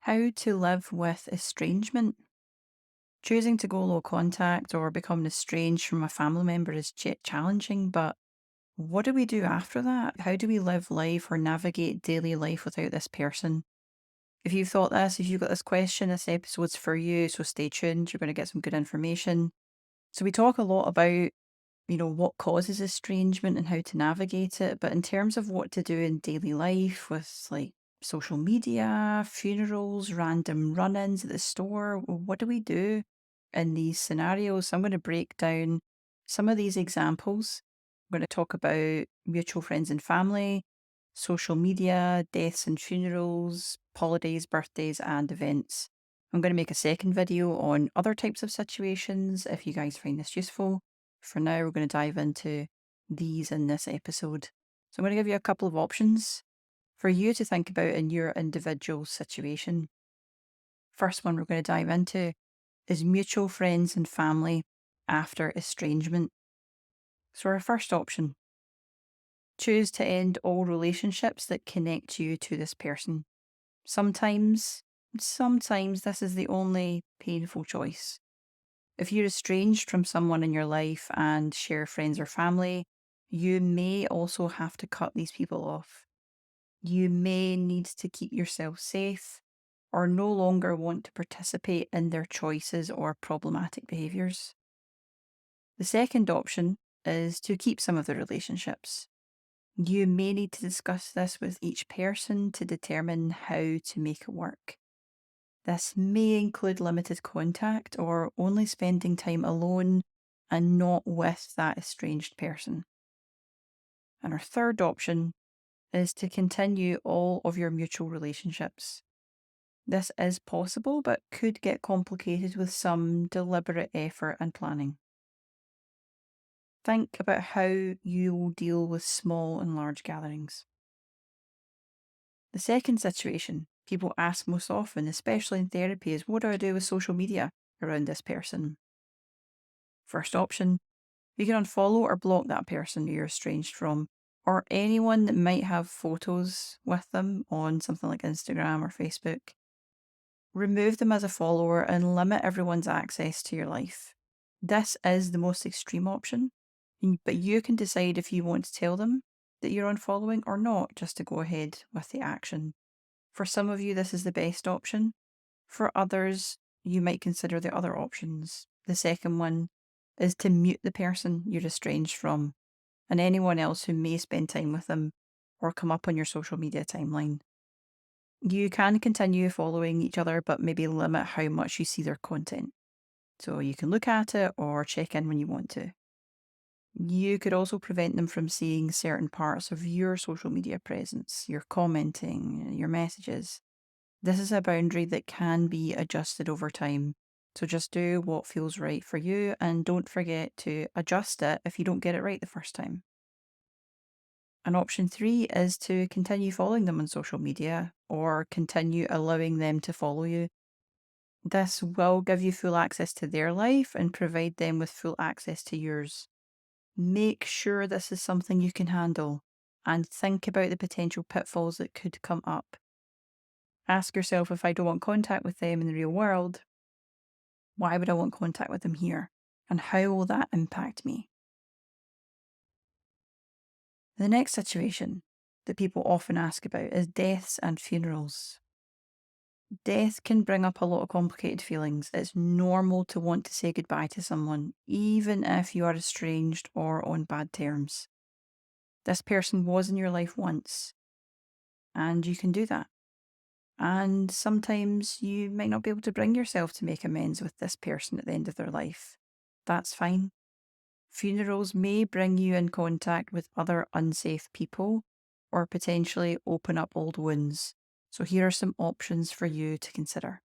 How to live with estrangement. Choosing to go low contact or becoming estranged from a family member is challenging, but what do we do after that? How do we live life or navigate daily life without this person? If you've thought this, if you've got this question, this episode's for you, so stay tuned. You're going to get some good information. So, we talk a lot about, what causes estrangement and how to navigate it. But in terms of what to do in daily life with like social media, funerals, random run ins at the store, what do we do in these scenarios? So I'm going to break down some of these examples. I'm going to talk about mutual friends and family, social media, deaths and funerals, holidays, birthdays, and events. I'm going to make a second video on other types of situations if you guys find this useful. For now, we're going to dive into these in this episode. So I'm going to give you a couple of options for you to think about in your individual situation. First one we're going to dive into is mutual friends and family after estrangement. So our first option, choose to end all relationships that connect you to this person. Sometimes this is the only painful choice. If you're estranged from someone in your life and share friends or family, you may also have to cut these people off. You may need to keep yourself safe or no longer want to participate in their choices or problematic behaviours. The second option is to keep some of the relationships. You may need to discuss this with each person to determine how to make it work. This may include limited contact or only spending time alone and not with that estranged person. And our third option is to continue all of your mutual relationships. This is possible, but could get complicated with some deliberate effort and planning. Think about how you will deal with small and large gatherings. The second situation people ask most often, especially in therapy, is what do I do with social media around this person? First option, you can unfollow or block that person you're estranged from, or anyone that might have photos with them on something like Instagram or Facebook. Remove them as a follower and limit everyone's access to your life. This is the most extreme option, but you can decide if you want to tell them that you're unfollowing or not, just to go ahead with the action. For some of you, this is the best option. For others, you might consider the other options. The second one is to mute the person you're estranged from and anyone else who may spend time with them or come up on your social media timeline. You can continue following each other, but maybe limit how much you see their content. So you can look at it or check in when you want to. You could also prevent them from seeing certain parts of your social media presence, your commenting, your messages. This is a boundary that can be adjusted over time. So just do what feels right for you and don't forget to adjust it if you don't get it right the first time. And option 3 is to continue following them on social media or continue allowing them to follow you. This will give you full access to their life and provide them with full access to yours. Make sure this is something you can handle and think about the potential pitfalls that could come up. Ask yourself, if I don't want contact with them in the real world, why would I want contact with them here? And how will that impact me? The next situation that people often ask about is deaths and funerals. Death can bring up a lot of complicated feelings. It's normal to want to say goodbye to someone, even if you are estranged or on bad terms. This person was in your life once, and you can do that. And sometimes you might not be able to bring yourself to make amends with this person at the end of their life. That's fine. Funerals may bring you in contact with other unsafe people or potentially open up old wounds. So here are some options for you to consider.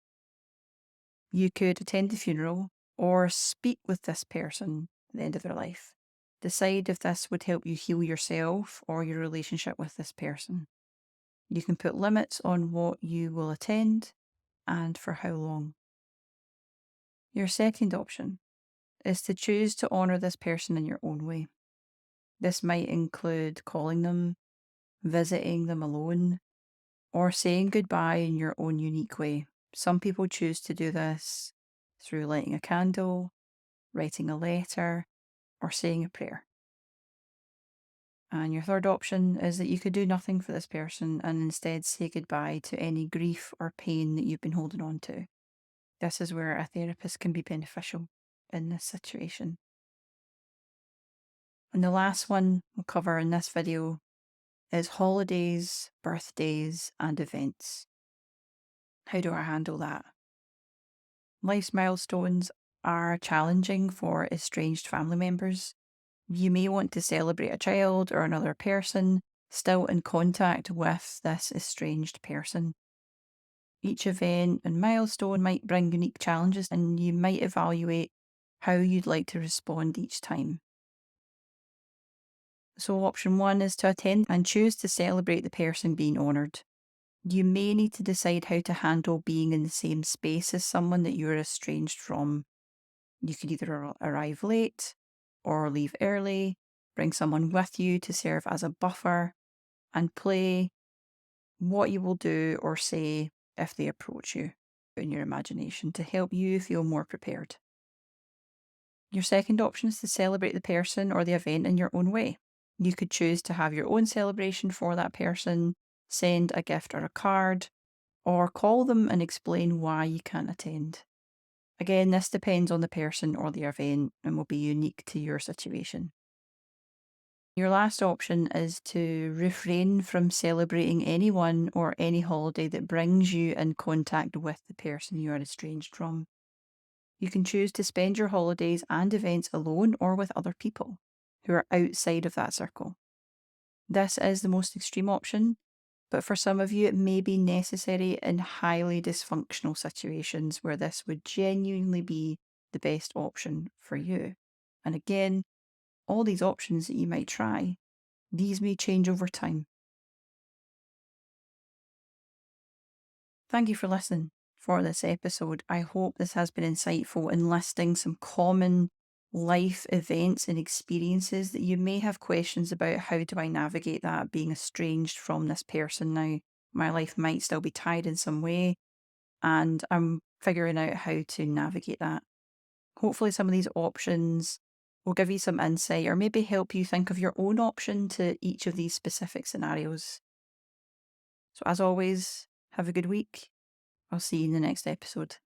You could attend the funeral or speak with this person at the end of their life. Decide if this would help you heal yourself or your relationship with this person. You can put limits on what you will attend and for how long. Your second option is to choose to honour this person in your own way. This might include calling them, visiting them alone, or saying goodbye in your own unique way. Some people choose to do this through lighting a candle, writing a letter, or saying a prayer. And your third option is that you could do nothing for this person and instead say goodbye to any grief or pain that you've been holding on to. This is where a therapist can be beneficial in this situation. And the last one we'll cover in this video is holidays, birthdays, and events. How do I handle that? Life's milestones are challenging for estranged family members. You may want to celebrate a child or another person still in contact with this estranged person. Each event and milestone might bring unique challenges, and you might evaluate how you'd like to respond each time. So, option one is to attend and choose to celebrate the person being honoured. You may need to decide how to handle being in the same space as someone that you're estranged from. You could either arrive late or leave early, bring someone with you to serve as a buffer, and play what you will do or say if they approach you in your imagination to help you feel more prepared. Your second option is to celebrate the person or the event in your own way. You could choose to have your own celebration for that person, send a gift or a card, or call them and explain why you can't attend. Again, this depends on the person or the event and will be unique to your situation. Your last option is to refrain from celebrating anyone or any holiday that brings you in contact with the person you are estranged from. You can choose to spend your holidays and events alone or with other people who are outside of that circle. This is the most extreme option, but for some of you, it may be necessary in highly dysfunctional situations where this would genuinely be the best option for you. And again, all these options that you might try, these may change over time. Thank you for listening for this episode. I hope this has been insightful in listing some common life events and experiences that you may have questions about. How do I navigate that, being estranged from this person now? My life might still be tied in some way, and I'm figuring out how to navigate that. Hopefully, some of these options will give you some insight or maybe help you think of your own option to each of these specific scenarios. So, as always, have a good week. I'll see you in the next episode.